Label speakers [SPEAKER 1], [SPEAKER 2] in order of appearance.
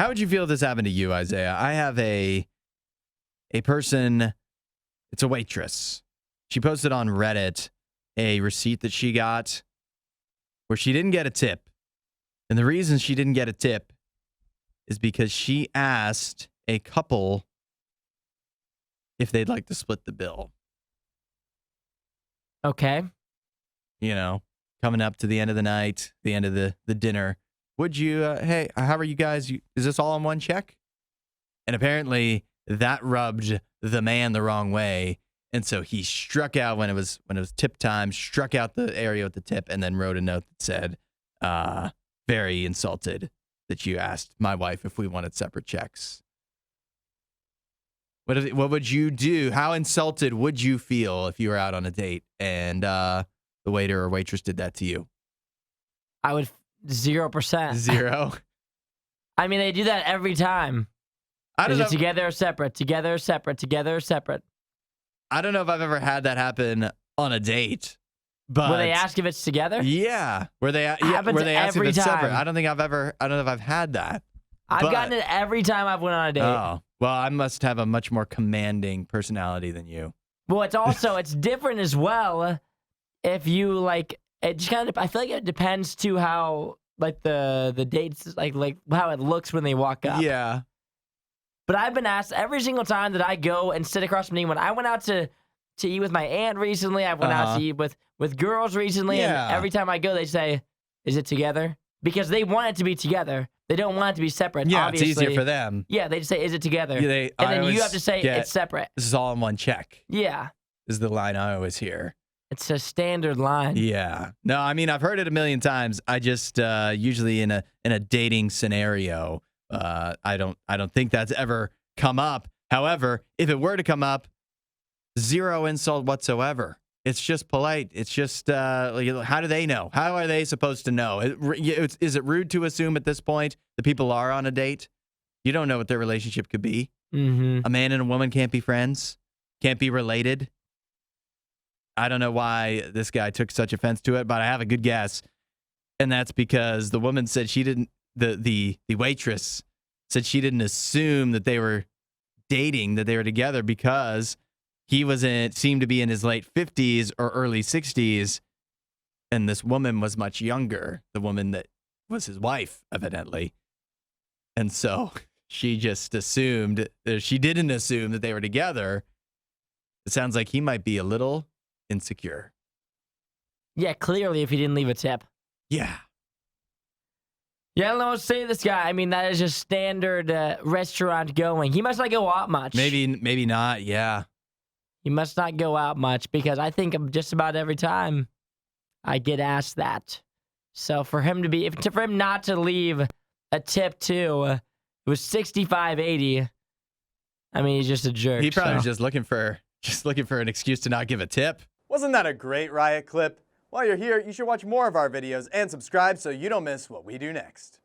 [SPEAKER 1] How would you feel if this happened to you, Isaiah? I have a person, it's a waitress. She posted on Reddit a receipt that she got where she didn't get a tip. And the reason she didn't get a tip is because she asked a couple if they'd like to split the bill.
[SPEAKER 2] Okay.
[SPEAKER 1] You know, coming up to the end of the night, the end of the dinner. Would you, hey, how are you guys? Is this all on one check? And apparently that rubbed the man the wrong way. And so he struck out when it was tip time, struck out the area with the tip, and then wrote a note that said, very insulted that you asked my wife if we wanted separate checks. What would you do? How insulted would you feel if you were out on a date and the waiter or waitress did that to you?
[SPEAKER 2] I would 0%.
[SPEAKER 1] Zero?
[SPEAKER 2] I mean, they do that every time.
[SPEAKER 1] I don't
[SPEAKER 2] Is
[SPEAKER 1] know.
[SPEAKER 2] it together or separate? Together or separate? Together or separate?
[SPEAKER 1] I don't know if I've ever had that happen on a date. But
[SPEAKER 2] Will they ask if it's together?
[SPEAKER 1] Yeah. Where they ask if
[SPEAKER 2] every
[SPEAKER 1] it's separate.
[SPEAKER 2] time.
[SPEAKER 1] I don't know if I've had that.
[SPEAKER 2] I've gotten it every time I've went on a date.
[SPEAKER 1] Oh. Well, I must have a much more commanding personality than you.
[SPEAKER 2] Well, it's different as well. If you like, it just kind of. I feel like it depends to how like the dates like how it looks when they walk up.
[SPEAKER 1] Yeah.
[SPEAKER 2] But I've been asked every single time that I go and sit across from anyone. I went out to eat with my aunt recently. I went out to eat with girls recently.
[SPEAKER 1] Yeah.
[SPEAKER 2] And every time I go, they say, "Is it together?" Because they want it to be together. They don't want it to be separate.
[SPEAKER 1] Yeah,
[SPEAKER 2] obviously.
[SPEAKER 1] it's easier for them.
[SPEAKER 2] Yeah, they just say, "Is it together?"
[SPEAKER 1] Yeah,
[SPEAKER 2] and then you have to say it's separate.
[SPEAKER 1] This is all in one check.
[SPEAKER 2] Yeah.
[SPEAKER 1] Is the line I always hear.
[SPEAKER 2] It's a standard line.
[SPEAKER 1] Yeah. No, I mean, I've heard it a million times. I just usually in a dating scenario, I don't think that's ever come up. However, if it were to come up, zero insult whatsoever. It's just polite. It's just how do they know? How are they supposed to know? Is it rude to assume at this point that people are on a date? You don't know what their relationship could be.
[SPEAKER 2] Mm-hmm.
[SPEAKER 1] A man and a woman can't be friends, can't be related. I don't know why this guy took such offense to it, but I have a good guess. And that's because the woman said she didn't, the waitress said she didn't assume that they were dating, that they were together because he seemed to be in his late 50s or early 60s. And this woman was much younger, the woman that was his wife, evidently. And so she just assumed, she didn't assume that they were together. It sounds like he might be a little insecure.
[SPEAKER 2] Yeah, clearly if he didn't leave a tip.
[SPEAKER 1] Yeah.
[SPEAKER 2] Yeah, I don't know what to say to this guy. I mean, that is just standard restaurant going. He must not go out much.
[SPEAKER 1] Maybe not, yeah.
[SPEAKER 2] He must not go out much because I think just about every time I get asked that. So for him not to leave a tip too, it was $65.80. I mean, he's just a jerk.
[SPEAKER 1] He probably was just looking for an excuse to not give a tip.
[SPEAKER 3] Wasn't that a great Riot clip? While you're here, you should watch more of our videos and subscribe so you don't miss what we do next.